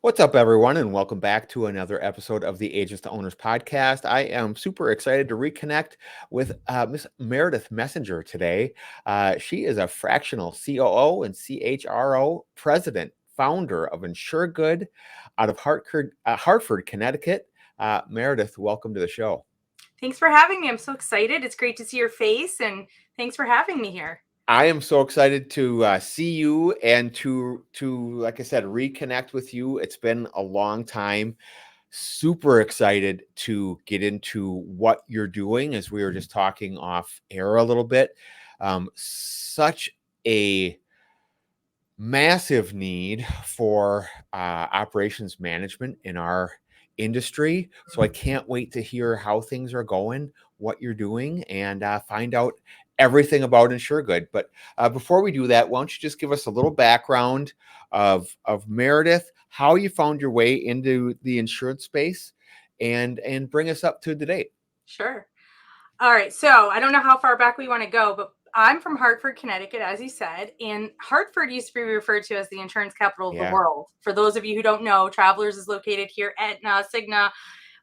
What's up, everyone, and welcome back to another episode of the Agents to Owners podcast. I am super excited to reconnect with Miss Meredith Messenger today. She is a fractional COO and CHRO president, founder of InsureGood out of Hartford, Connecticut. Meredith, welcome to the show. Thanks for having me. I'm so excited. It's great to see your face, and thanks for having me here. I am so excited to see you and to like I said, reconnect with you. It's been a long time. Super excited to get into what you're doing, as we were just talking off air a little bit. Such a massive need for operations management in our industry. So I can't wait to hear how things are going, what you're doing, and find out everything about InsureGood. But before we do that, why don't you just give us a little background of Meredith, how you found your way into the insurance space, and bring us up to date. Sure. All right. So I don't know how far back we want to go, but I'm from Hartford, Connecticut, as you said. And Hartford used to be referred to as the insurance capital of the world. For those of you who don't know, Travelers is located here, Aetna, Cigna,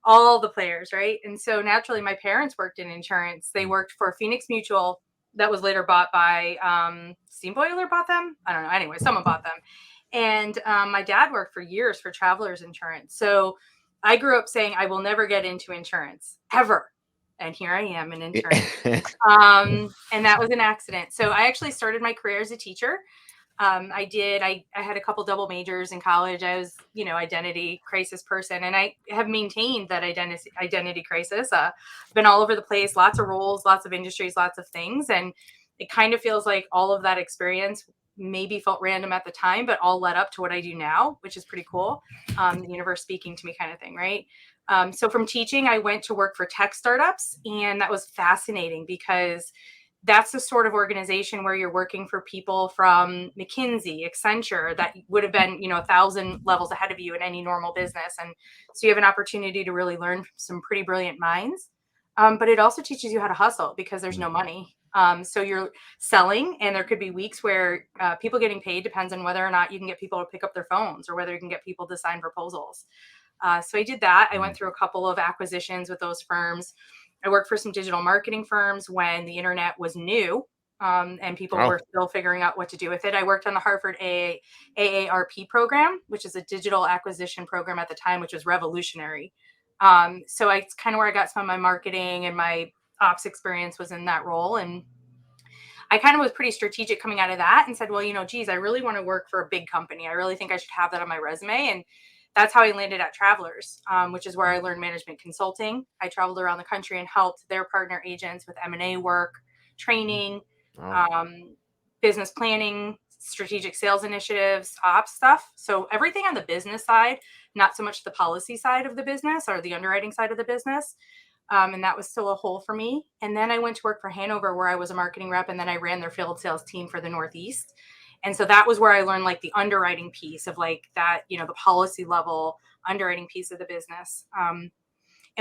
all the players, right? And so naturally, my parents worked in insurance. They worked for Phoenix Mutual that was later bought by Steam Boiler bought them. I don't know. Anyway, someone bought them. And my dad worked for years for Travelers Insurance. So I grew up saying I will never get into insurance ever. And here I am in insurance. And that was an accident. So I actually started my career as a teacher. I had a couple double majors in college. I was, identity crisis person, and I have maintained that identity crisis. Been all over the place, lots of roles, lots of industries, lots of things. And it kind of feels like all of that experience maybe felt random at the time, but all led up to what I do now, which is pretty cool. The universe speaking to me kind of thing, right? So from teaching, I went to work for tech startups, and that was fascinating because that's the sort of organization where you're working for people from McKinsey, Accenture, that would have been, 1,000 levels ahead of you in any normal business. And so you have an opportunity to really learn from some pretty brilliant minds. But it also teaches you how to hustle because there's no money. So you're selling, and there could be weeks where people getting paid depends on whether or not you can get people to pick up their phones or whether you can get people to sign proposals. So I did that. I went through a couple of acquisitions with those firms. I worked for some digital marketing firms when the internet was new, and people were still figuring out what to do with it. I worked on the Hartford AARP program, which is a digital acquisition program at the time, which was revolutionary. So it's kind of where I got some of my marketing and my ops experience was in that role. And I kind of was pretty strategic coming out of that and said, well, I really want to work for a big company. I really think I should have that on my resume. And that's how I landed at Travelers, which is where I learned management consulting. I traveled around the country and helped their partner agents with M&A work, training, business planning, strategic sales initiatives, ops stuff. So everything on the business side, not so much the policy side of the business or the underwriting side of the business. And that was still a hole for me. And then I went to work for Hanover, where I was a marketing rep, and then I ran their field sales team for the Northeast. And so that was where I learned the underwriting piece of that, the policy level underwriting piece of the business. And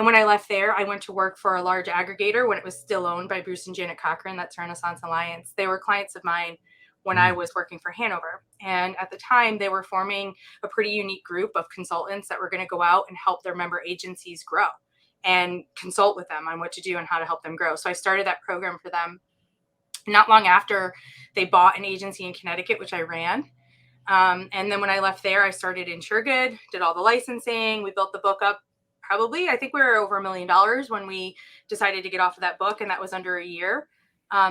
when I left there, I went to work for a large aggregator when it was still owned by Bruce and Janet Cochran. That's Renaissance Alliance. They were clients of mine when I was working for Hanover. And at the time, they were forming a pretty unique group of consultants that were going to go out and help their member agencies grow and consult with them on what to do and how to help them grow. So I started that program for them. Not long after, they bought an agency in Connecticut, which I ran. And then when I left there, I started InsureGood, did all the licensing. We built the book up I think we were over $1 million when we decided to get off of that book, and that was under a year.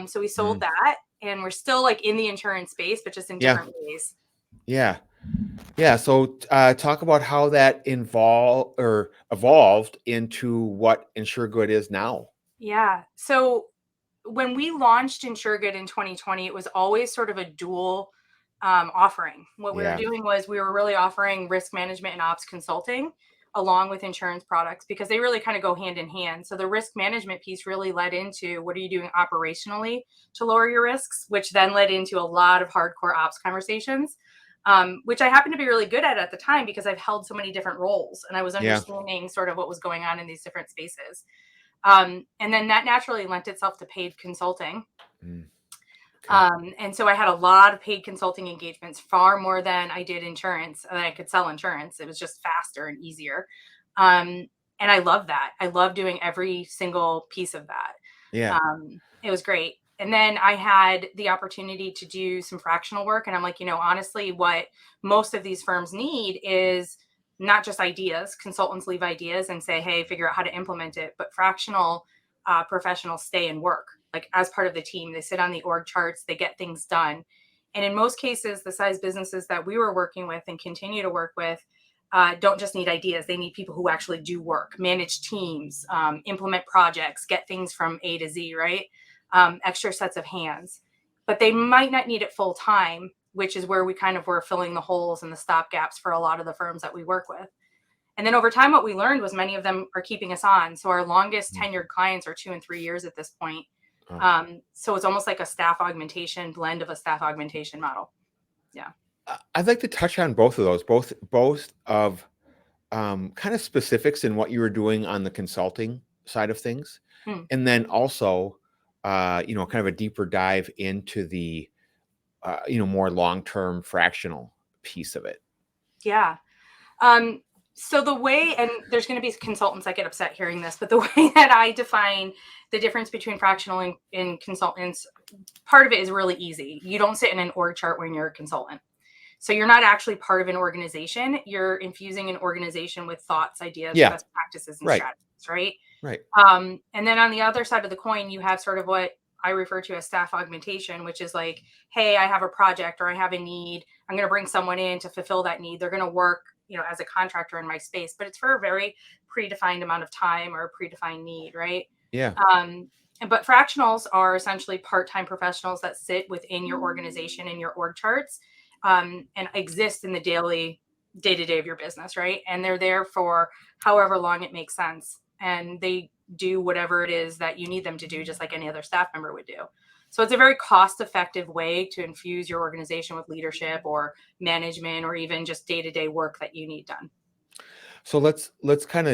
So we sold that, and we're still in the insurance space, but just in different ways. Yeah. So talk about how that evolved into what InsureGood is now. Yeah. So when we launched InsureGood in 2020, it was always sort of a dual offering. What we were doing was we were really offering risk management and ops consulting along with insurance products because they really kind of go hand in hand. So the risk management piece really led into what are you doing operationally to lower your risks, which then led into a lot of hardcore ops conversations, which I happened to be really good at the time because I've held so many different roles and I was understanding sort of what was going on in these different spaces. And then that naturally lent itself to paid consulting. And so I had a lot of paid consulting engagements, far more than I did insurance, and I could sell insurance. It was just faster and easier. And I love that. I love doing every single piece of that. Yeah. It was great. And then I had the opportunity to do some fractional work. And I'm like, honestly, what most of these firms need is not just ideas. Consultants leave ideas and say, hey, figure out how to implement it. But fractional professionals stay and work like as part of the team. They sit on the org charts, they get things done. And in most cases, the size businesses that we were working with and continue to work with don't just need ideas. They need people who actually do work, manage teams, implement projects, get things from A to Z, right? Extra sets of hands. But they might not need it full time, which is where we kind of were filling the holes and the stop gaps for a lot of the firms that we work with. And then over time, what we learned was many of them are keeping us on. So our longest tenured clients are 2 and 3 years at this point. So it's almost like a staff augmentation blend of a staff augmentation model. Yeah. I'd like to touch on both of those, both of kind of specifics in what you were doing on the consulting side of things. And then also, kind of a deeper dive into the, more long-term fractional piece of it. Yeah. So the way, and there's going to be consultants that get upset hearing this, but the way that I define the difference between fractional and consultants, part of it is really easy. You don't sit in an org chart when you're a consultant. So you're not actually part of an organization. You're infusing an organization with thoughts, ideas, best practices, and strategies, right? Right. And then on the other side of the coin, you have sort of what I refer to as staff augmentation, which is like, hey, I have a project or I have a need. I'm going to bring someone in to fulfill that need. They're going to work, as a contractor in my space, but it's for a very predefined amount of time or a predefined need, right? Yeah. But fractionals are essentially part-time professionals that sit within your organization in your org charts and exist in the day-to-day of your business, right? And they're there for however long it makes sense. And they do whatever it is that you need them to do, just like any other staff member would do. So it's a very cost-effective way to infuse your organization with leadership or management or even just day-to-day work that you need done. So let's kind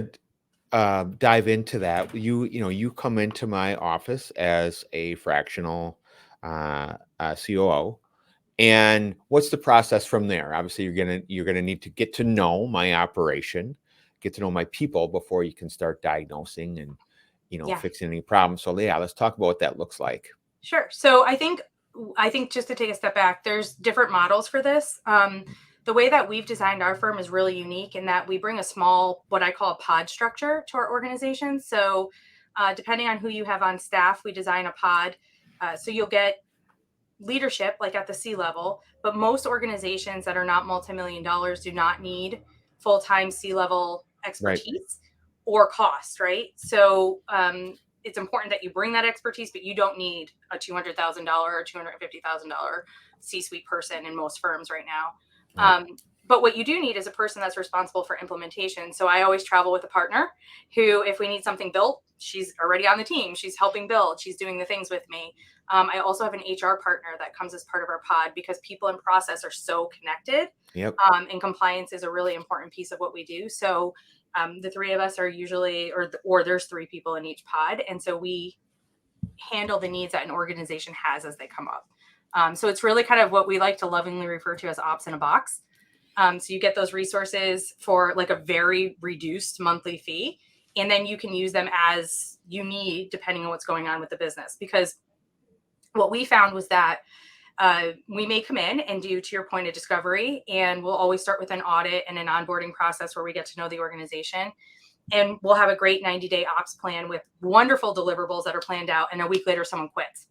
of dive into that. You come into my office as a fractional COO, and what's the process from there? Obviously, you're gonna need to get to know my operation, get to know my people before you can start diagnosing and fixing any problems. So let's talk about what that looks like. Sure. So I think just to take a step back, there's different models for this. The way that we've designed our firm is really unique in that we bring a small, what I call a pod structure to our organization. So depending on who you have on staff, we design a pod. So you'll get leadership like at the C level, but most organizations that are not multi-million dollars do not need full-time C-level expertise or cost, right? So it's important that you bring that expertise, but you don't need a $200,000 or $250,000 C-suite person in most firms right now. Right. But what you do need is a person that's responsible for implementation. So I always travel with a partner who, if we need something built, she's already on the team. She's helping build. She's doing the things with me. I also have an HR partner that comes as part of our pod because people and process are so connected. Yep. And compliance is a really important piece of what we do. So the three of us are usually, or there's 3 people in each pod. And so we handle the needs that an organization has as they come up. So it's really kind of what we like to lovingly refer to as ops in a box. So you get those resources for like a very reduced monthly fee, and then you can use them as you need, depending on what's going on with the business. Because what we found was that we may come in and do, to your point, of discovery, and we'll always start with an audit and an onboarding process where we get to know the organization. And we'll have a great 90-day ops plan with wonderful deliverables that are planned out. And a week later, someone quits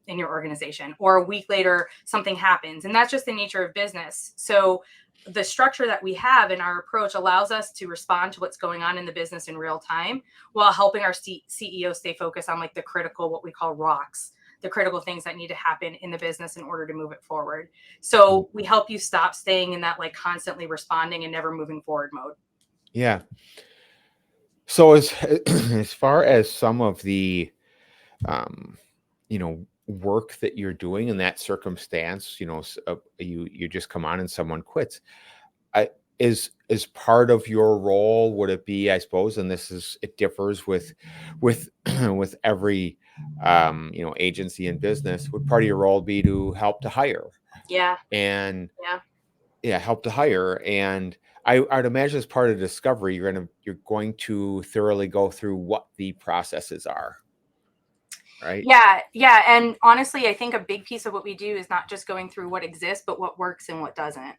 in your organization, or a week later, something happens. And that's just the nature of business. So the structure that we have in our approach allows us to respond to what's going on in the business in real time while helping our CEO stay focused on like the critical, what we call rocks, the critical things that need to happen in the business in order to move it forward. So we help you stop staying in that like constantly responding and never moving forward mode. Yeah. So as far as some of the, work that you're doing in that circumstance, you just come on and someone quits, is part of your role, would it be, I suppose, and it differs with with every agency and business, would part of your role be to help to hire? Yeah. And Yeah. help to hire. And I'd imagine as part of discovery, you're going to thoroughly go through what the processes are, right? Yeah. And honestly, I think a big piece of what we do is not just going through what exists, but what works and what doesn't.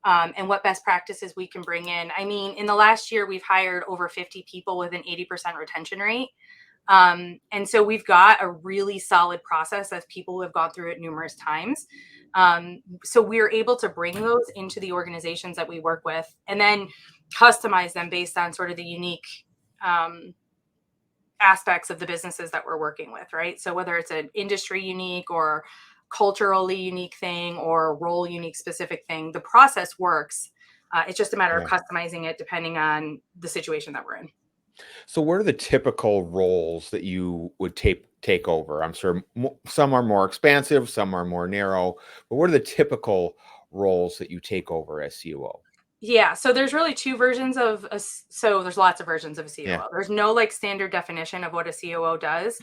And what best practices we can bring in. I mean, in the last year, we've hired over 50 people with an 80% retention rate. And so we've got a really solid process as people who have gone through it numerous times. So we're able to bring those into the organizations that we work with and then customize them based on sort of the unique aspects of the businesses that we're working with, right? So whether it's an industry unique or culturally unique thing or role unique specific thing, the process works. It's just a matter of customizing it depending on the situation that we're in. So what are the typical roles that you would take over? I'm sure some are more expansive, some are more narrow, but what are the typical roles that you take over as COO? Yeah, so there's really two versions of so there's lots of versions of a COO. Yeah. There's no like standard definition of what a COO does.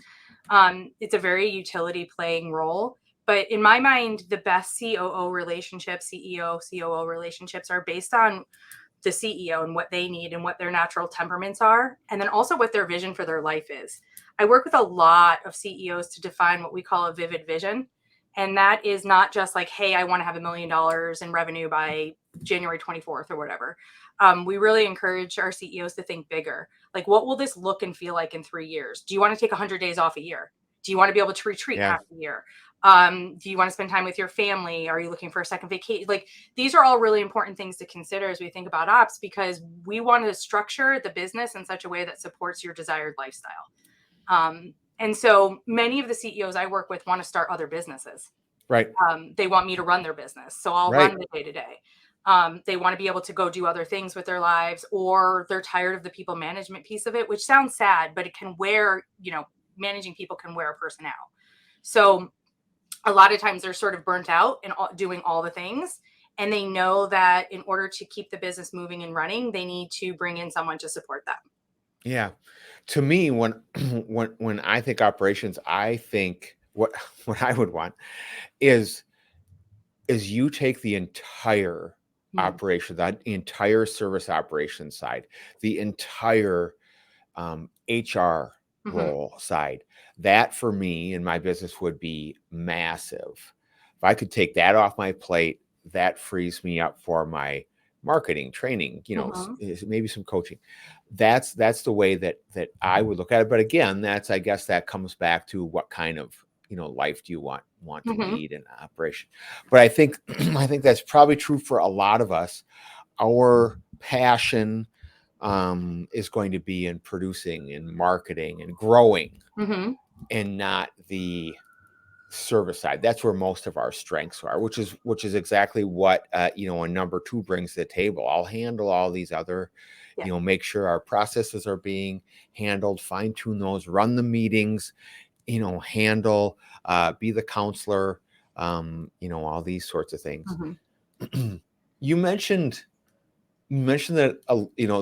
It's a very utility playing role. But in my mind, the best COO relationships, CEO, COO relationships are based on the CEO and what they need and what their natural temperaments are, and then also what their vision for their life is. I work with a lot of CEOs to define what we call a vivid vision. And that is not just like, hey, I want to have $1 million in revenue by January 24th or whatever. We really encourage our CEOs to think bigger. Like, what will this look and feel like in 3 years? Do you want to take 100 days off a year? Do you want to be able to retreat half a year? Do you want to spend time with your family? Are you looking for a second vacation? Like, these are all really important things to consider as we think about ops, because we want to structure the business in such a way that supports your desired lifestyle. And so many of the CEOs I work with want to start other businesses. Right. They want me to run their business. So I'll run the day-to-day. They want to be able to go do other things with their lives, or they're tired of the people management piece of it, which sounds sad, but it can wear, managing people can wear a person out. So a lot of times they're sort of burnt out and doing all the things. And they know that in order to keep the business moving and running, they need to bring in someone to support them. Yeah. To me, when I think operations, I think what I would want is you take the entire operation, the entire service operation side, the entire HR role side. That for me in my business would be massive. If I could take that off my plate, that frees me up for my marketing, training, maybe some coaching. That's the way that I would look at it. But again, I guess that comes back to what kind of life do you want to lead in operation. But I think that's probably true for a lot of us. Our passion is going to be in producing and marketing and growing, and not the service side. That's where most of our strengths are, which is exactly what a number two brings to the table. I'll handle all these other, make sure our processes are being handled, fine tune those, run the meetings, handle, be the counselor, all these sorts of things. You mentioned that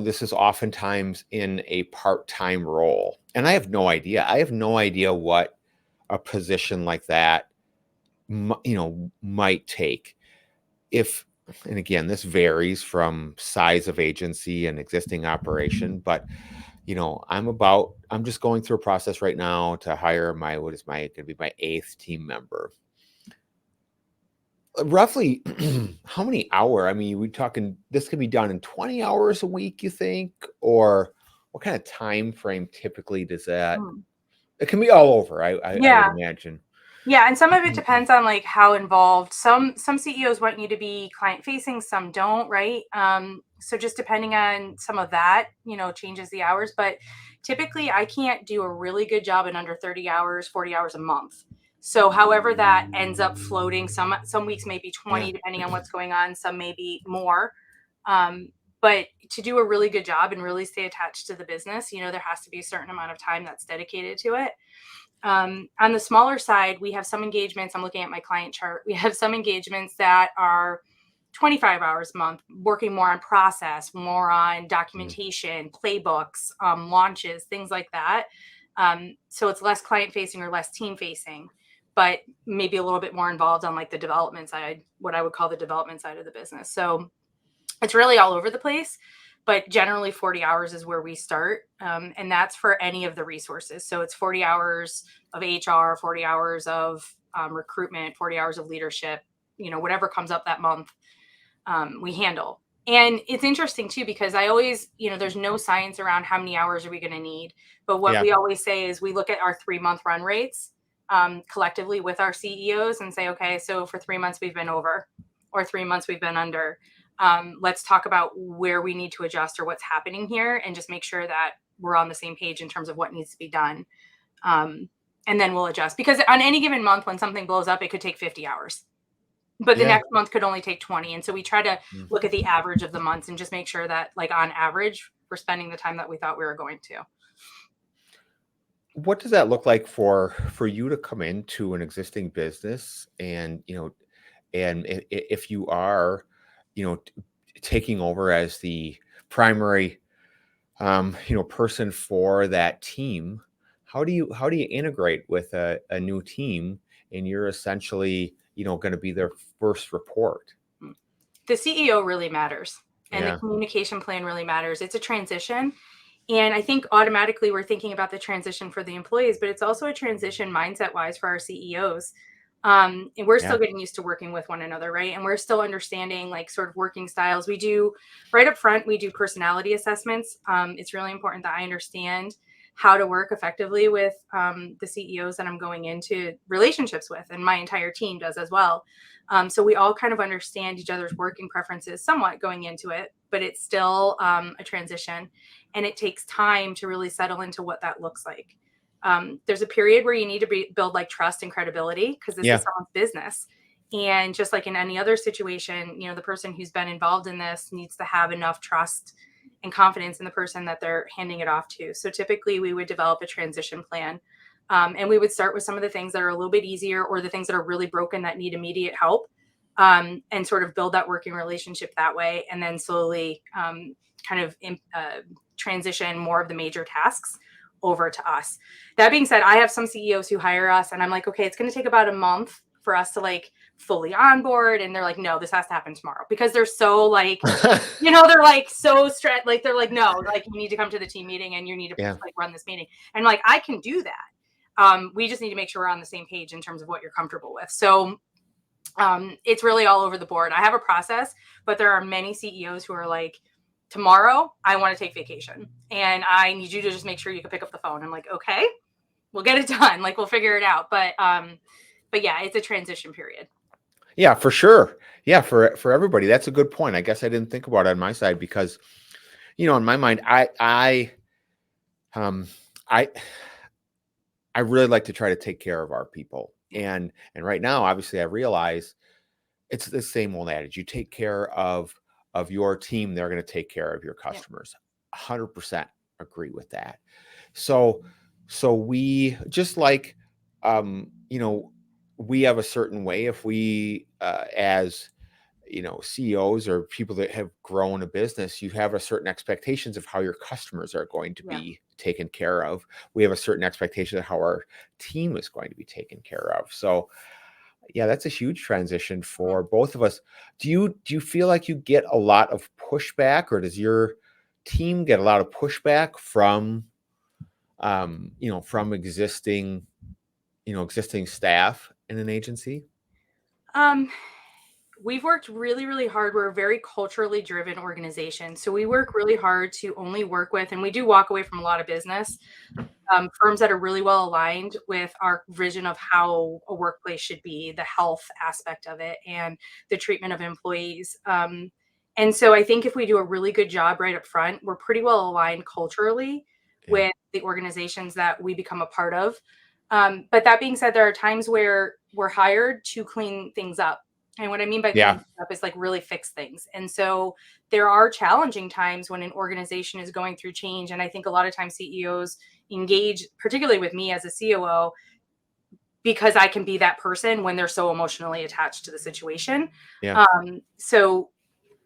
this is oftentimes in a part-time role, and I have no idea what a position like that might take. And again, this varies from size of agency and existing operation, but I'm just going through a process right now to hire going to be my 8th team member. Roughly how many hours? I mean, we talking this can be done in 20 hours a week, you think? Or what kind of time frame typically does that? It can be all over, I would imagine. Yeah, and some of it depends on like how involved. Some CEOs want you to be client facing, some don't, right? So just depending on some of that, changes the hours. But typically I can't do a really good job in under 30 hours, 40 hours a month. So however that ends up floating, some weeks may be 20, depending on what's going on, some may be more. But to do a really good job and really stay attached to the business, there has to be a certain amount of time that's dedicated to it. On the smaller side, we have some engagements. I'm looking at my client chart. We have some engagements that are 25 hours a month, working more on process, more on documentation, playbooks, launches, things like that. So it's less client facing or less team facing, but maybe a little bit more involved on like the development side, what I would call the development side of the business. So it's really all over the place, but generally 40 hours is where we start. And that's for any of the resources. So it's 40 hours of HR, 40 hours of recruitment, 40 hours of leadership, whatever comes up that month, we handle. And it's interesting too, because I always, there's no science around how many hours are we going to need. But what we always say is we look at our 3-month run rates collectively with our CEOs and say, okay, so for 3 months we've been over, or 3 months we've been under. Let's talk about where we need to adjust or what's happening here, and just make sure that we're on the same page in terms of what needs to be done. And then we'll adjust, because on any given month, when something blows up, it could take 50 hours. But the next month could only take 20. And so we try to look at the average of the months and just make sure that, like, on average, we're spending the time that we thought we were going to. What does that look like for you to come into an existing business and, and if you are, taking over as the primary, person for that team, how do you integrate with a new team, and you're essentially, going to be their first report? The CEO really matters, and the communication plan really matters. It's a transition. And I think automatically we're thinking about the transition for the employees, but it's also a transition mindset wise for our CEOs. And we're still getting used to working with one another, right? And we're still understanding like sort of working styles. We do right up front, we do personality assessments. It's really important that I understand how to work effectively with the CEOs that I'm going into relationships with, and my entire team does as well. So we all kind of understand each other's working preferences somewhat going into it, but it's still a transition, and it takes time to really settle into what that looks like. There's a period where you need to build like trust and credibility, because this is someone's business. And just like in any other situation, the person who's been involved in this needs to have enough trust and confidence in the person that they're handing it off to. So typically we would develop a transition plan. And we would start with some of the things that are a little bit easier, or the things that are really broken that need immediate help, and sort of build that working relationship that way. And then slowly transition more of the major tasks over to us. That being said, I have some CEOs who hire us, and I'm like, okay, it's going to take about a month for us to like fully onboard. And they're like, no, this has to happen tomorrow, because they're so like, they're like so stressed. Like, they're like, no, like you need to come to the team meeting and you need to like run this meeting. And like, I can do that. We just need to make sure we're on the same page in terms of what you're comfortable with. So it's really all over the board. I have a process, but there are many CEOs who are like, tomorrow I want to take vacation and I need you to just make sure you can pick up the phone. I'm like, okay, we'll get it done. Like, we'll figure it out. But yeah, it's a transition period. Yeah, for sure. Yeah, for everybody. That's a good point. I guess I didn't think about it on my side, because, in my mind, I really like to try to take care of our people. And right now, obviously, I realize it's the same old adage. You take care of your team, they're going to take care of your customers. 100% agree with that. So we just like, we have a certain way. If we, as CEOs or people that have grown a business, you have a certain expectations of how your customers are going to be taken care of. We have a certain expectation of how our team is going to be taken care of. So yeah, that's a huge transition for both of us. Do you feel like you get a lot of pushback, or does your team get a lot of pushback from, from existing staff in an agency? We've worked really, really hard. We're a very culturally driven organization. So we work really hard to only work with, and we do walk away from a lot of business, firms that are really well aligned with our vision of how a workplace should be, the health aspect of it, and the treatment of employees. And so I think if we do a really good job right up front, we're pretty well aligned culturally with the organizations that we become a part of. But that being said, there are times where we're hired to clean things up. And what I mean by cleaning things up is like really fix things. And so there are challenging times when an organization is going through change. And I think a lot of times CEOs engage, particularly with me as a COO, because I can be that person when they're so emotionally attached to the situation. So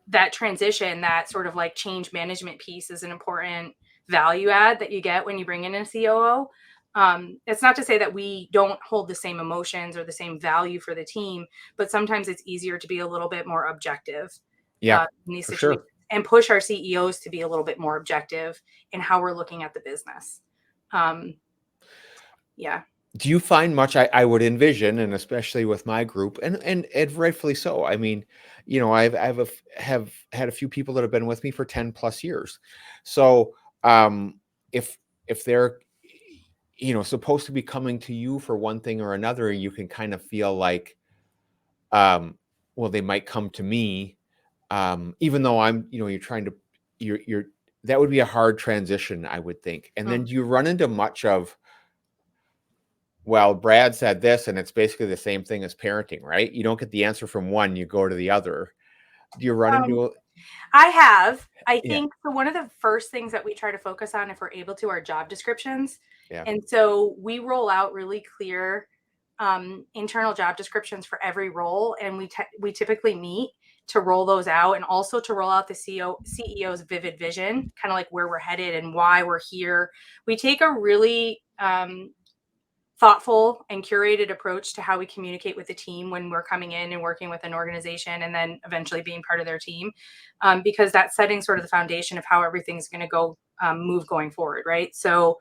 that transition, that sort of like change management piece is an important value add that you get when you bring in a COO. It's not to say that we don't hold the same emotions or the same value for the team, but sometimes it's easier to be a little bit more objective Yeah, in these for situations, sure. and push our CEOs to be a little bit more objective in how we're looking at the business. Yeah. Do you find much? I would envision, and especially with my group, and rightfully so. I mean, have had a few people that have been with me for 10 plus years. So if they're supposed to be coming to you for one thing or another, you can kind of feel like, well, they might come to me, even though you're trying to, you're that would be a hard transition, I would think. And then do you run into much of, well, Brad said this, and it's basically the same thing as parenting, right? You don't get the answer from one, you go to the other. Do you run into I have. I Yeah. think one of the first things that we try to focus on, if we're able to, are job descriptions. Yeah. And so we roll out really clear internal job descriptions for every role, and we typically meet to roll those out, and also to roll out the CEO's vivid vision, kind of like where we're headed and why we're here. We take a really thoughtful and curated approach to how we communicate with the team when we're coming in and working with an organization, and then eventually being part of their team, because that's setting sort of the foundation of how everything's going to go move going forward, right? So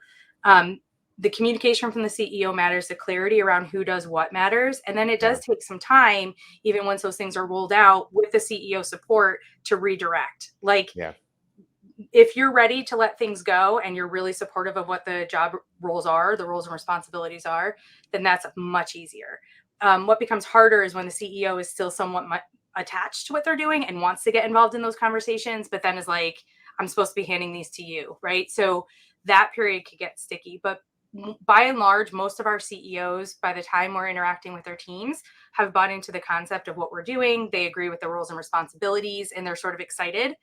the communication from the CEO matters, the clarity around who does what matters, and then it does take some time, even once those things are rolled out, with the CEO support to redirect. Like, if you're ready to let things go and you're really supportive of what the job roles are, the roles and responsibilities are, then that's much easier. What becomes harder is when the CEO is still somewhat attached to what they're doing and wants to get involved in those conversations, but then is like, I'm supposed to be handing these to you, right? So that period could get sticky. But by and large, most of our CEOs, by the time we're interacting with their teams, have bought into the concept of what we're doing. They agree with the roles and responsibilities, and they're sort of excited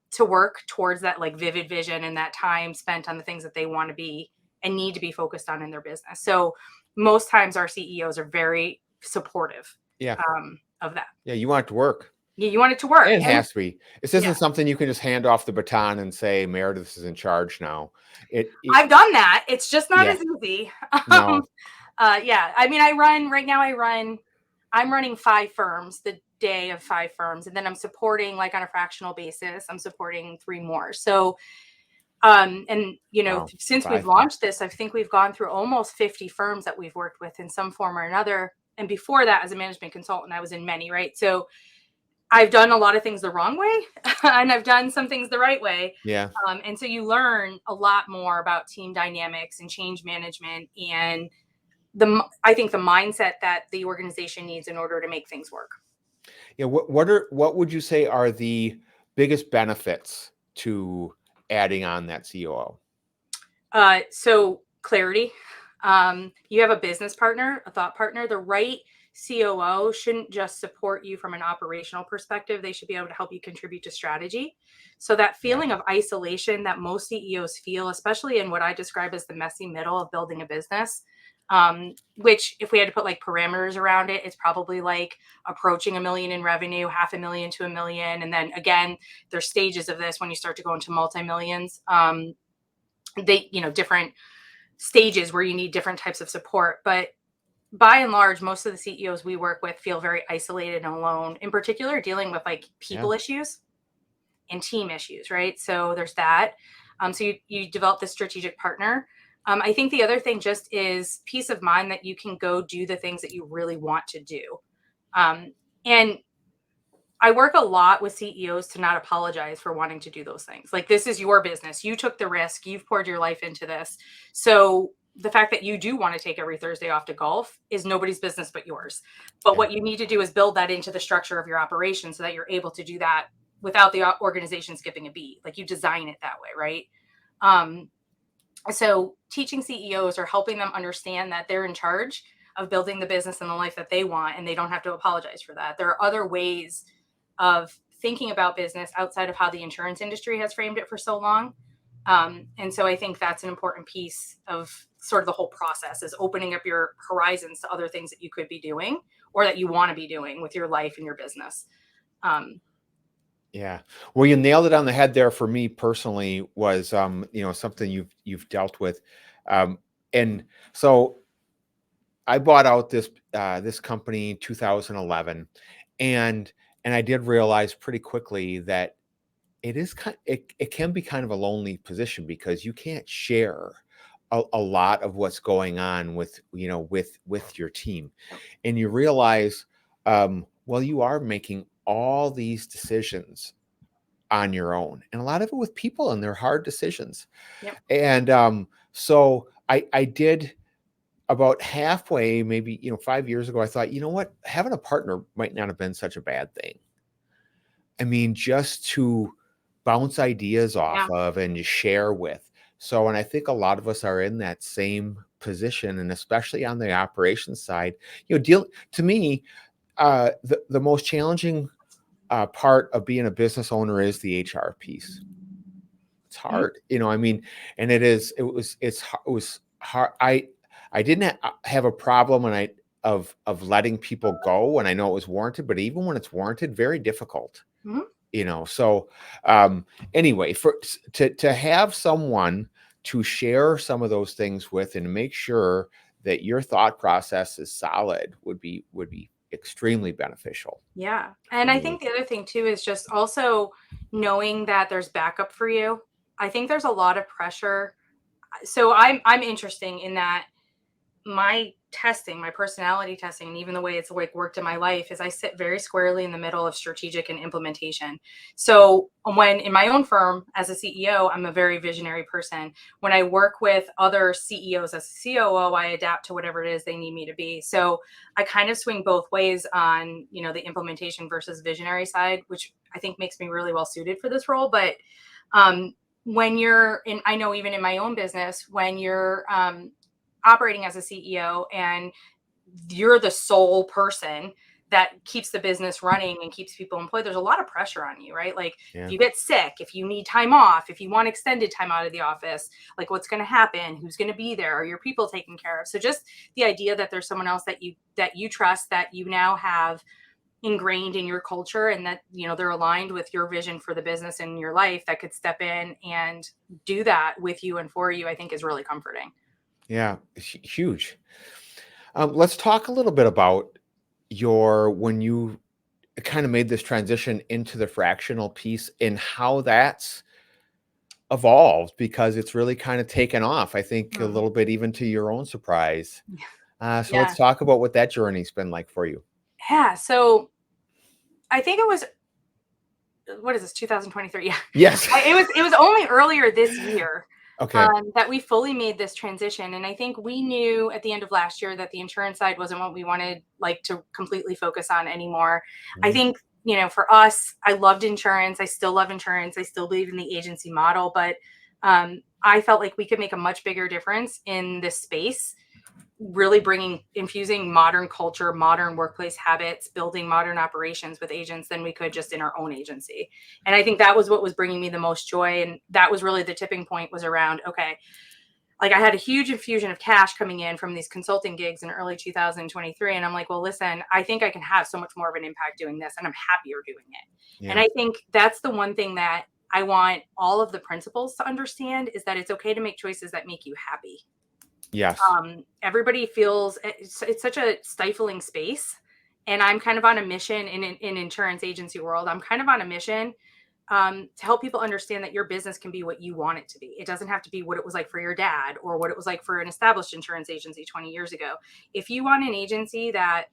to work towards that like vivid vision and that time spent on the things that they want to be and need to be focused on in their business. So most times our CEOs are very supportive of that. Yeah, you want it to work. Yeah, you want it to work. It has to be. This isn't something you can just hand off the baton and say, Meredith is in charge now. I've done that. It's just not as easy. No. Yeah. I mean, I'm running 5 firms, the day of 5 firms. And then I'm supporting, like, on a fractional basis, I'm supporting 3 more. So, since we've launched this, I think we've gone through almost 50 firms that we've worked with in some form or another. And before that, as a management consultant, I was in many, right? So I've done a lot of things the wrong way and I've done some things the right way. Yeah. And so you learn a lot more about team dynamics and change management, and I think the mindset that the organization needs in order to make things work. Yeah. What would you say are the biggest benefits to adding on that COO? So clarity. You have a business partner, a thought partner. The right COO shouldn't just support you from an operational perspective. They should be able to help you contribute to strategy. So that feeling of isolation that most CEOs feel, especially in what I describe as the messy middle of building a business, which, if we had to put like parameters around it, it's probably like approaching $1 million in revenue, $500,000 to $1 million. And then again, there's stages of this when you start to go into multi-millions. Different stages where you need different types of support. But by and large, most of the CEOs we work with feel very isolated and alone, in particular dealing with like people issues and team issues, right? So there's that. So you develop this strategic partner. I think the other thing just is peace of mind that you can go do the things that you really want to do. And I work a lot with CEOs to not apologize for wanting to do those things. Like, this is your business. You took the risk. You've poured your life into this. So the fact that you do want to take every Thursday off to golf is nobody's business but yours. But what you need to do is build that into the structure of your operation so that you're able to do that without the organization skipping a beat. Like, you design it that way, right? So teaching CEOs or helping them understand that they're in charge of building the business and the life that they want, and they don't have to apologize for that. There are other ways of thinking about business outside of how the insurance industry has framed it for so long. And so I think that's an important piece of sort of the whole process, is opening up your horizons to other things that you could be doing or that you want to be doing with your life and your business. Yeah. Well, you nailed it on the head there. For me personally, was something you've dealt with. and so I bought out this company in 2011, and I did realize pretty quickly that it can be kind of a lonely position because you can't share a lot of what's going on with with your team, and you realize, well, you are making all these decisions on your own, and a lot of it with people, and they're hard decisions. Yep. And so I did about halfway, maybe 5 years ago. I thought, you know what, having a partner might not have been such a bad thing. I mean, just to bounce ideas off Yeah. of and share with. So, and I think a lot of us are in that same position, and especially on the operations side, to me, the most challenging part of being a business owner is the HR piece. It's Mhm. hard, I mean, and it was hard. I didn't have a problem of letting people go when I know it was warranted, but even when it's warranted, very difficult. Mhm. So anyway, to have someone to share some of those things with and make sure that your thought process is solid would be extremely beneficial Yeah. for And I me. think the other thing too is just also knowing that there's backup for you. I think there's a lot of pressure. So I'm interesting in that my testing, my personality testing, and even the way it's like worked in my life is I sit very squarely in the middle of strategic and implementation. So when in my own firm as a CEO, I'm a very visionary person. When I work with other CEOs as a COO, I adapt to whatever it is they need me to be. So I kind of swing both ways on, the implementation versus visionary side, which I think makes me really well suited for this role. But um, when you're in, I know even in my own business, when you're operating as a CEO and you're the sole person that keeps the business running and keeps people employed, there's a lot of pressure on you, right? Like if Yeah. you get sick, if you need time off, if you want extended time out of the office, like what's going to happen, who's going to be there, are your people taken care of? So just the idea that there's someone else that you trust, that you now have ingrained in your culture, and that they're aligned with your vision for the business and your life, that could step in and do that with you and for you, I think is really comforting. Yeah, huge. Let's talk a little bit about when you kind of made this transition into the fractional piece and how that's evolved, because it's really kind of taken off, I think, a Mhm. little bit, even to your own surprise. So let's Yeah. talk about what that journey's been like for you. Yeah. So I think it was, what is this, 2023? Yeah. Yes. It was only earlier this year Okay. that we fully made this transition. And I think we knew at the end of last year that the insurance side wasn't what we wanted like to completely focus on anymore. I Mhm. think, for us, I loved insurance. I still love insurance. I still believe in the agency model, but I felt like we could make a much bigger difference in this space, really infusing modern culture, modern workplace habits, building modern operations with agents than we could just in our own agency. And I think that was what was bringing me the most joy. And that was really the tipping point, was around, okay, like I had a huge infusion of cash coming in from these consulting gigs in early 2023. And I'm like, well, listen, I think I can have so much more of an impact doing this, and I'm happier doing it. And Yeah. I think that's the one thing that I want all of the principals to understand, is that it's okay to make choices that make you happy. Yes. Everybody feels it's such a stifling space, and I'm kind of on a mission in insurance agency world. I'm kind of on a mission to help people understand that your business can be what you want it to be. It doesn't have to be what it was like for your dad or what it was like for an established insurance agency 20 years ago. If you want an agency that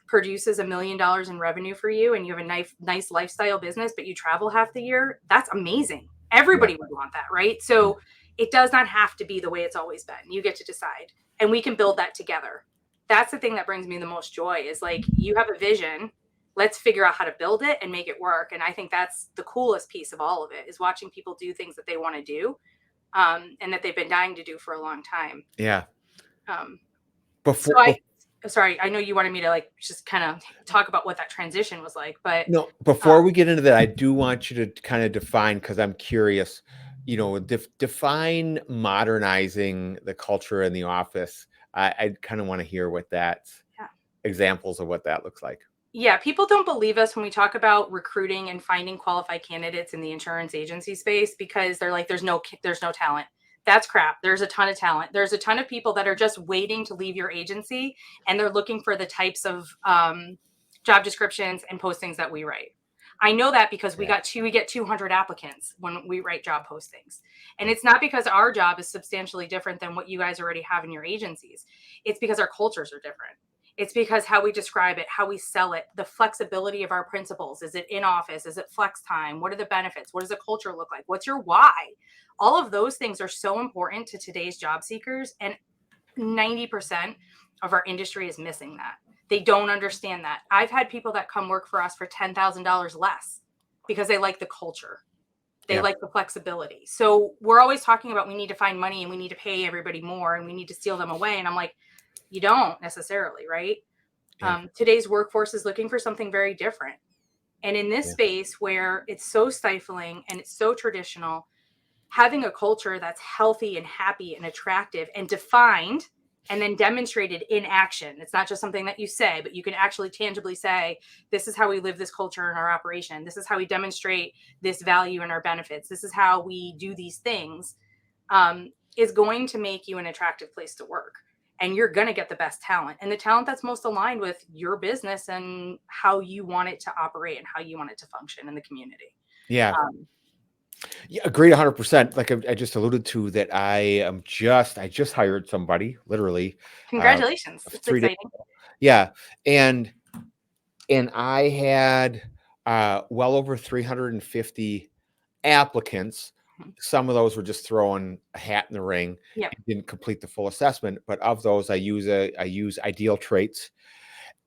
produces $1 million in revenue for you, and you have a nice lifestyle business, but you travel half the year, that's amazing. Yeah. Everybody would want that, right? So it does not have to be the way it's always been. You get to decide, and we can build that together. That's the thing that brings me the most joy, is like, you have a vision. Let's figure out how to build it and make it work. And I think that's the coolest piece of all of it, is watching people do things that they want to do, and that they've been dying to do for a long time. Yeah. Um, so Before, sorry, I know you wanted me to like just kind of talk about what that transition was like, but no, before we get into that, I do want you to kind of define, because I'm curious, define modernizing the culture in the office. I kind of want to hear what yeah. examples of what that looks like. Yeah, people don't believe us when we talk about recruiting and finding qualified candidates in the insurance agency space, because they're like, there's no talent. That's crap. There's a ton of talent. There's a ton of people that are just waiting to leave your agency, and they're looking for the types of job descriptions and postings that we write. I know that because we get 200 applicants when we write job postings. And it's not because our job is substantially different than what you guys already have in your agencies. It's because our cultures are different. It's because how we describe it, how we sell it, the flexibility of our principles. Is it in office? Is it flex time? What are the benefits? What does the culture look like? What's your why? All of those things are so important to today's job seekers. And 90% of our industry is missing that. They don't understand that. I've had people that come work for us for $10,000 less because they like the culture. They like the flexibility. So we're always talking about we need to find money and we need to pay everybody more and we need to steal them away. And I'm like, you don't necessarily, right? Today's workforce is looking for something very different. And in this space where it's so stifling and it's so traditional, having a culture that's healthy and happy and attractive and defined and then demonstrated in action. It's not just something that you say, but you can actually tangibly say, this is how we live this culture in our operation. This is how we demonstrate this value in our benefits. This is how we do these things, is going to make you an attractive place to work. And you're going to get the best talent and the talent that's most aligned with your business and how you want it to operate and how you want it to function in the community. Yeah. Yeah, agreed 100%. Like I just alluded to that I just hired somebody literally. Congratulations. It's 3 days exciting. ago. Yeah. And I had well over 350 applicants. Some of those were just throwing a hat in the ring. Yep. Didn't complete the full assessment, but of those I use ideal traits,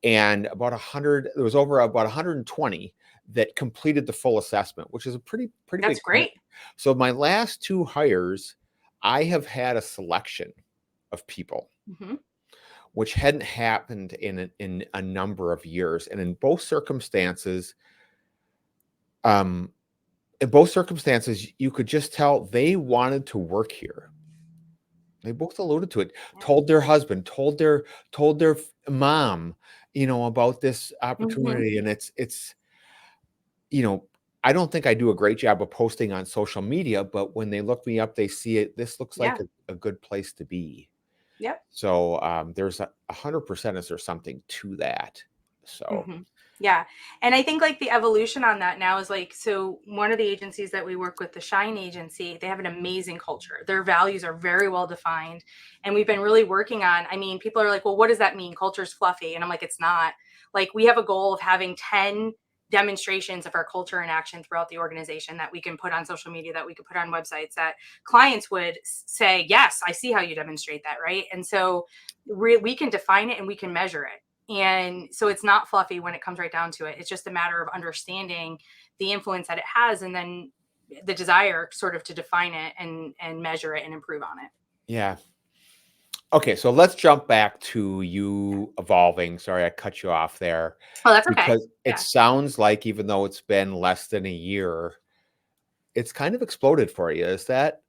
and there was over about 120 that completed the full assessment, which is a pretty That's big great. So my last 2 hires, I have had a selection of people, which hadn't happened in a number of years, and in both circumstances, you could just tell they wanted to work here. They both alluded to it. Told their husband, told their mom, about this opportunity, and it's I don't think I do a great job of posting on social media, but when they look me up, they see it. This looks like a good place to be. Yep. So there's 100% is there something to that. So yeah. And I think like the evolution on that now is like, so one of the agencies that we work with, the Shine agency, they have an amazing culture. Their values are very well defined. And we've been really working on, I mean, people are like, well, what does that mean? Culture's fluffy. And I'm like, it's not. Like, we have a goal of having 10 demonstrations of our culture in action throughout the organization that we can put on social media, that we could put on websites, that clients would say, yes, I see how you demonstrate that, right? And so we can define it and we can measure it. And so it's not fluffy when it comes right down to it. It's just a matter of understanding the influence that it has and then the desire sort of to define it and measure it and improve on it. Yeah. Okay, so let's jump back to you evolving. Sorry, I cut you off there. Oh, that's okay. Because it sounds like even though it's been less than a year, it's kind of exploded for you. Is that?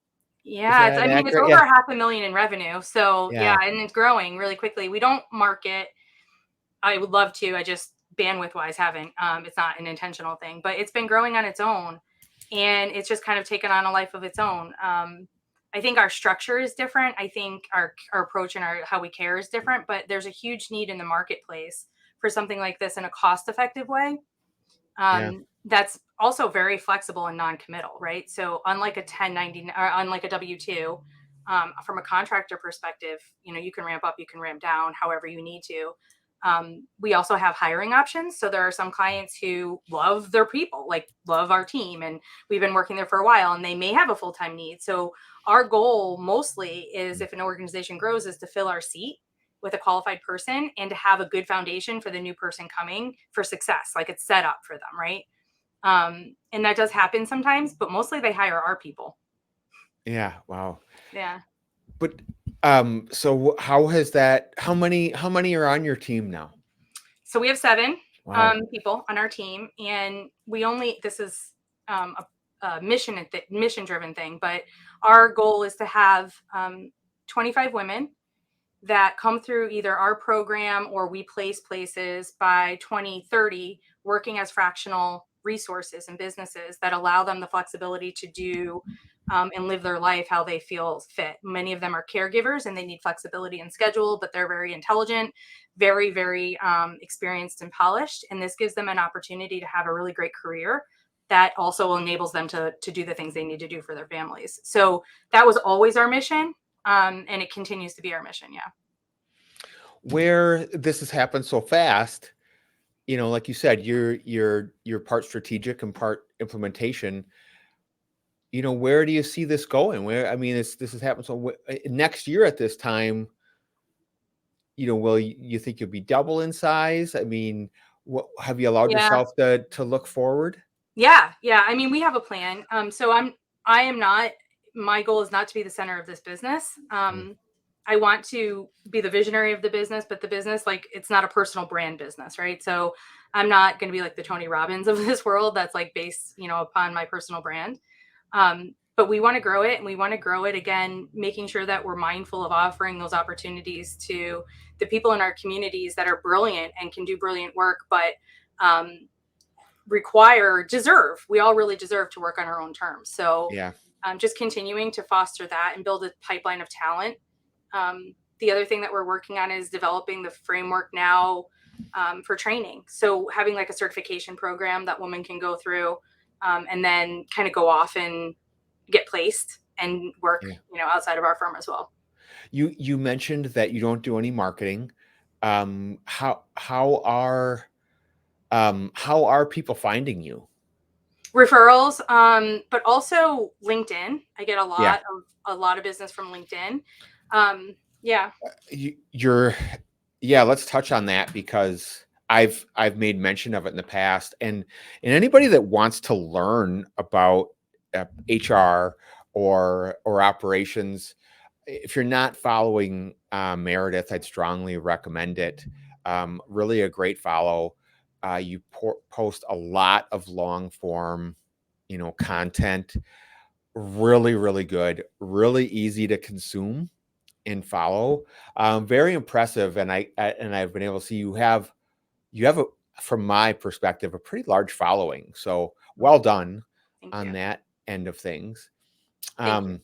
Yeah, Is that it's over $500,000 in revenue. So yeah, and it's growing really quickly. We don't market. I would love to. I just bandwidth wise haven't. It's not an intentional thing, but it's been growing on its own, and it's just kind of taken on a life of its own. I think our structure is different. I think our approach and how we care is different, but there's a huge need in the marketplace for something like this in a cost-effective way. That's also very flexible and non-committal, right? So unlike a 1099 or unlike a W-2, from a contractor perspective, you can ramp up, you can ramp down however you need to. We also have hiring options. So there are some clients who love their people, like love our team, and we've been working there for a while, and they may have a full-time need. So our goal mostly is, if an organization grows, is to fill our seat with a qualified person and to have a good foundation for the new person coming for success. Like, it's set up for them, right? And that does happen sometimes, but mostly they hire our people. Yeah. Wow. Yeah. But so how many are on your team now? So we have 7 people on our team, and this is a mission driven thing, but our goal is to have 25 women that come through either our program or we place places by 2030, working as fractional resources and businesses that allow them the flexibility to do and live their life how they feel fit. Many of them are caregivers and they need flexibility in schedule, but they're very intelligent, very, very experienced and polished. And this gives them an opportunity to have a really great career that also enables them to do the things they need to do for their families. So that was always our mission. And it continues to be our mission. Yeah. Where this has happened so fast, like you said, you're part strategic and part implementation. Where do you see this going? This has happened. So next year at this time, will you think you'll be double in size? What have you allowed yourself to look forward? Yeah. We have a plan. I am not, my goal is not to be the center of this business. I want to be the visionary of the business, but the business, it's not a personal brand business, right? So I'm not going to be like the Tony Robbins of this world that's based, upon my personal brand. But we want to grow it, and we want to grow it again, making sure that we're mindful of offering those opportunities to the people in our communities that are brilliant and can do brilliant work, but we all really deserve to work on our own terms. So just continuing to foster that and build a pipeline of talent. The other thing that we're working on is developing the framework now for training. So having a certification program that women can go through and then kind of go off and get placed and work, outside of our firm as well. You mentioned that you don't do any marketing. How are people finding you? Referrals, but also LinkedIn. I get a lot of business from LinkedIn. Let's touch on that, because I've made mention of it in the past, and anybody that wants to learn about HR or operations, if you're not following Meredith, I'd strongly recommend it. Really a great follow. You post a lot of long form, content. Really, really good. Really easy to consume and follow. Very impressive. And I've been able to see you have from my perspective, a pretty large following. So well done on that end of things. The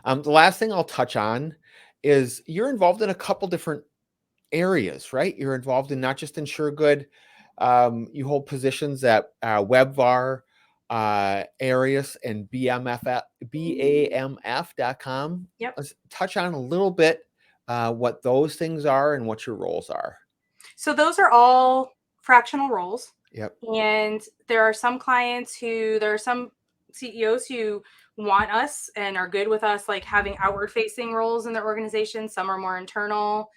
last thing I'll touch on is you're involved in a couple different areas, right? You're involved in not just InsureGood. You hold positions at WebVar, Arius, and BAMF.com. Yep. Let's touch on a little bit what those things are and what your roles are. So those are all fractional roles. Yep. And there are some CEOs who want us and are good with us, having outward facing roles in their organization. Some are more internal.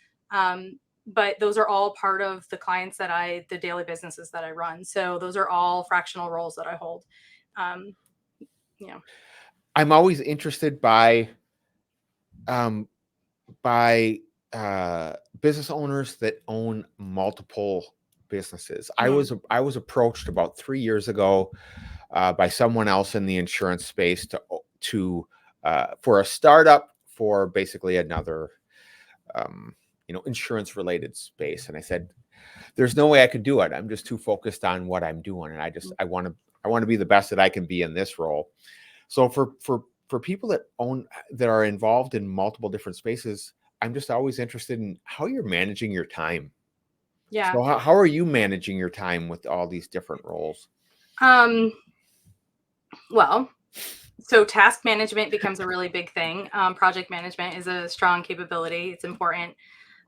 But those are all part of the clients the daily businesses that I run. So those are all fractional roles that I hold. I'm always interested by business owners that own multiple businesses. Mm-hmm. I was approached about 3 years ago by someone else in the insurance space for a startup for basically another insurance related space. And I said, there's no way I could do it. I'm just too focused on what I'm doing. And I want to be the best that I can be in this role. So for people that are involved in multiple different spaces, I'm just always interested in how you're managing your time. Yeah. So how are you managing your time with all these different roles? Well, so task management becomes a really big thing. Project management is a strong capability. It's important.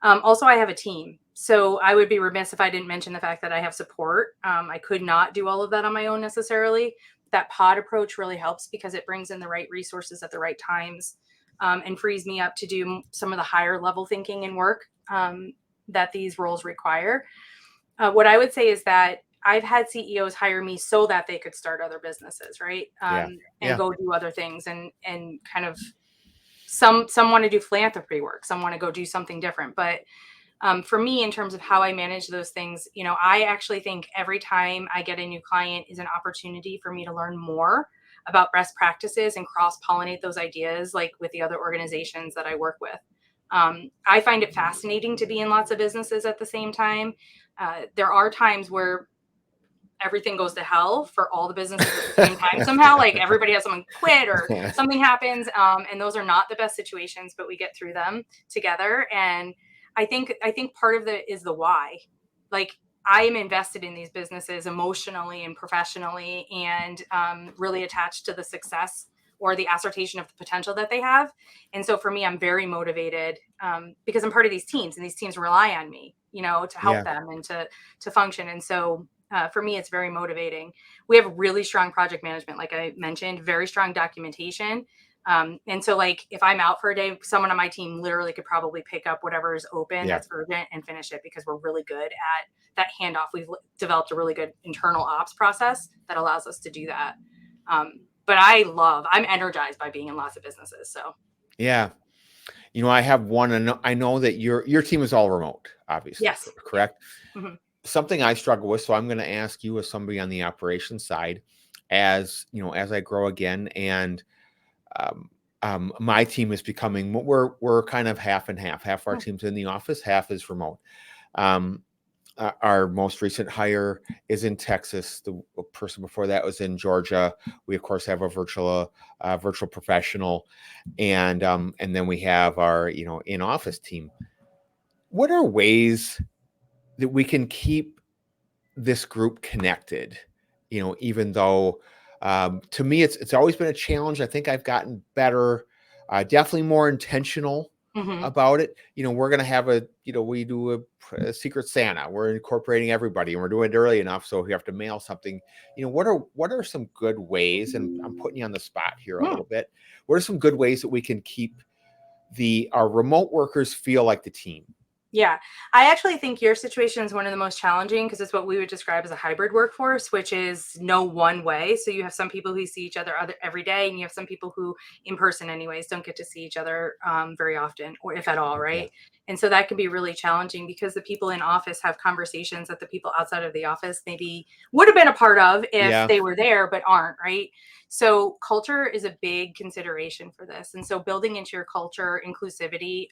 Also, I have a team. So I would be remiss if I didn't mention the fact that I have support. I could not do all of that on my own necessarily. That pod approach really helps because it brings in the right resources at the right times and frees me up to do some of the higher level thinking and work that these roles require. What I would say is that I've had CEOs hire me so that they could start other businesses, right? And go do other things and kind of some want to do philanthropy work. Some want to go do something different. But for me, in terms of how I manage those things, I actually think every time I get a new client is an opportunity for me to learn more about best practices and cross-pollinate those ideas, with the other organizations that I work with. I find it fascinating to be in lots of businesses at the same time. There are times where everything goes to hell for all the businesses at the same time somehow. Like everybody has someone quit or something happens. And those are not the best situations, but we get through them together. And I think part of it is the why. Like, I am invested in these businesses emotionally and professionally, and really attached to the success or the assertion of the potential that they have. And so for me, I'm very motivated because I'm part of these teams, and these teams rely on me, to help them and to function. And so for me, it's very motivating. We have really strong project management, like I mentioned, very strong documentation. And so like if I'm out for a day, someone on my team literally could probably pick up whatever is open that's urgent and finish it, because we're really good at that handoff. We've developed a really good internal ops process that allows us to do that. But I'm energized by being in lots of businesses. So yeah, I have one, and I know that your team is all remote, obviously. Yes. Correct. Mm-hmm. Something I struggle with, so I'm going to ask you as somebody on the operations side, as I grow again, and my team is becoming, we're kind of half and half. Half our team's in the office, half is remote. Our most recent hire is in Texas. The person before that was in Georgia. We of course have a virtual professional, and then we have our in-office team. What are ways that we can keep this group connected? Even though to me it's always been a challenge. I think I've gotten better, definitely more intentional about it. We're going to have we do a Secret Santa. We're incorporating everybody, and we're doing it early enough, so we have to mail something. What are some good ways, and I'm putting you on the spot here a little bit, what are some good ways that we can keep our remote workers feel like the team? Yeah, I actually think your situation is one of the most challenging, because it's what we would describe as a hybrid workforce, which is no one way. So you have some people who see each other every day, and you have some people who in person anyways don't get to see each other very often, or if at all, right? And so that can be really challenging, because the people in office have conversations that the people outside of the office maybe would have been a part of if they were there, but aren't, right? So culture is a big consideration for this. And so building into your culture, inclusivity,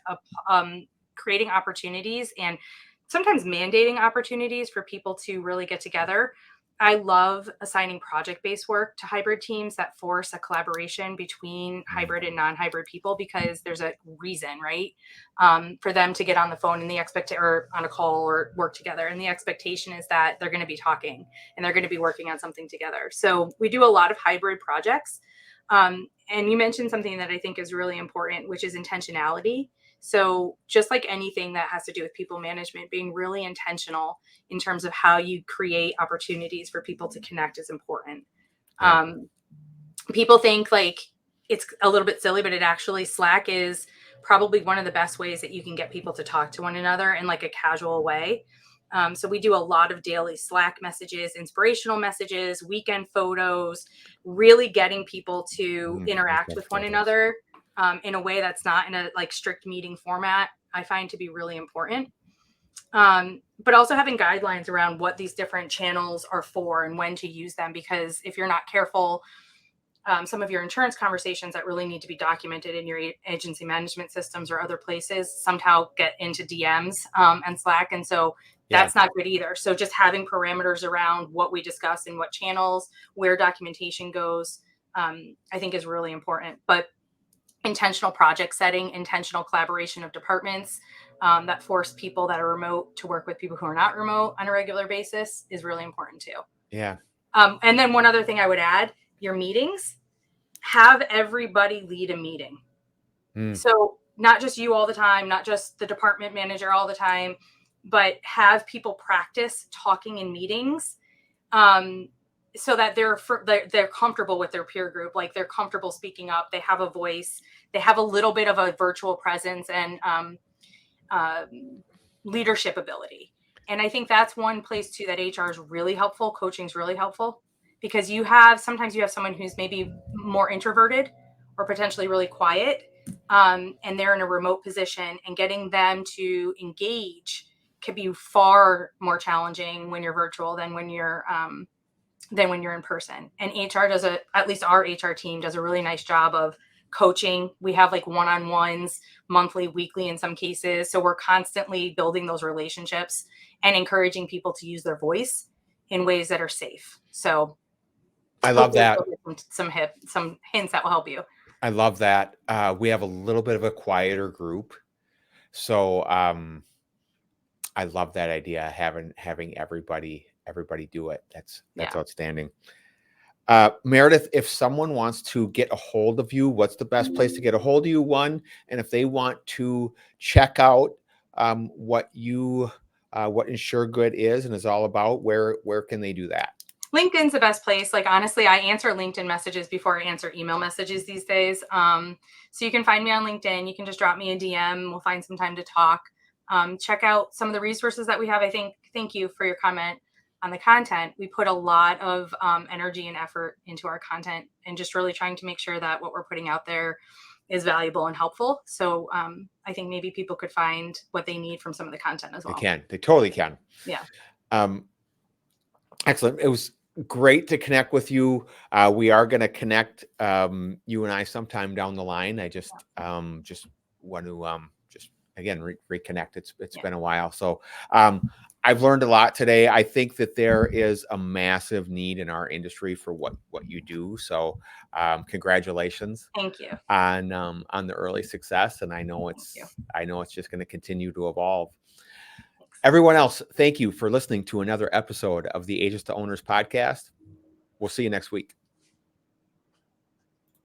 creating opportunities, and sometimes mandating opportunities for people to really get together. I love assigning project-based work to hybrid teams that force a collaboration between hybrid and non-hybrid people, because there's a reason, right? For them to get on the phone or on a call or work together. And the expectation is that they're going to be talking and they're going to be working on something together. So we do a lot of hybrid projects. And you mentioned something that I think is really important, which is intentionality. So just like anything that has to do with people management, being really intentional in terms of how you create opportunities for people to connect is important. People think like it's a little bit silly, but Slack is probably one of the best ways that you can get people to talk to one another in like a casual way. So we do a lot of daily Slack messages, inspirational messages, weekend photos, really getting people to interact with one another in a way that's not in a like strict meeting format, I find to be really important. But also having guidelines around what these different channels are for and when to use them, because if you're not careful, some of your insurance conversations that really need to be documented in your agency management systems or other places somehow get into DMs and Slack. And so that's not good either. So just having parameters around what we discuss and what channels, where documentation goes, I think is really important. But intentional project setting, intentional collaboration of departments that force people that are remote to work with people who are not remote on a regular basis is really important too. Yeah. And then one other thing I would add, your meetings, have everybody lead a meeting. So not just you all the time, not just the department manager all the time, but have people practice talking in meetings so that they're comfortable with their peer group, like they're comfortable speaking up, they have a voice, they have a little bit of a virtual presence and leadership ability. And I think that's one place too that HR is really helpful. Coaching is really helpful, because sometimes you have someone who's maybe more introverted or potentially really quiet, and they're in a remote position, and getting them to engage can be far more challenging when you're virtual than when you're in person. And HR at least our HR team does a really nice job of coaching. We have like one-on-ones monthly, weekly in some cases. So we're constantly building those relationships and encouraging people to use their voice in ways that are safe. So I love that. Some hints that will help you. I love that. We have a little bit of a quieter group. So I love that idea, having everybody do it. That's outstanding. Meredith, if someone wants to get a hold of you, what's the best place to get a hold of you? One, and if they want to check out what InsureGood is and is all about, where can they do that? LinkedIn's the best place. Like, honestly, I answer LinkedIn messages before I answer email messages these days. So you can find me on LinkedIn. You can just drop me a DM. We'll find some time to talk. Check out some of the resources that we have. Thank you for your comment on the content. We put a lot of energy and effort into our content and just really trying to make sure that what we're putting out there is valuable and helpful. So I think maybe people could find what they need from some of the content as well. They totally can. Yeah. Excellent. It was great to connect with you. We are going to connect, you and I, sometime down the line. I just want to again reconnect. It's been a while, so I've learned a lot today. I think that there is a massive need in our industry for what you do. So congratulations. Thank you on the early success, and I know it's just going to continue to evolve. Everyone else, thank you for listening to another episode of the Agents to Owners podcast. We'll see you next week.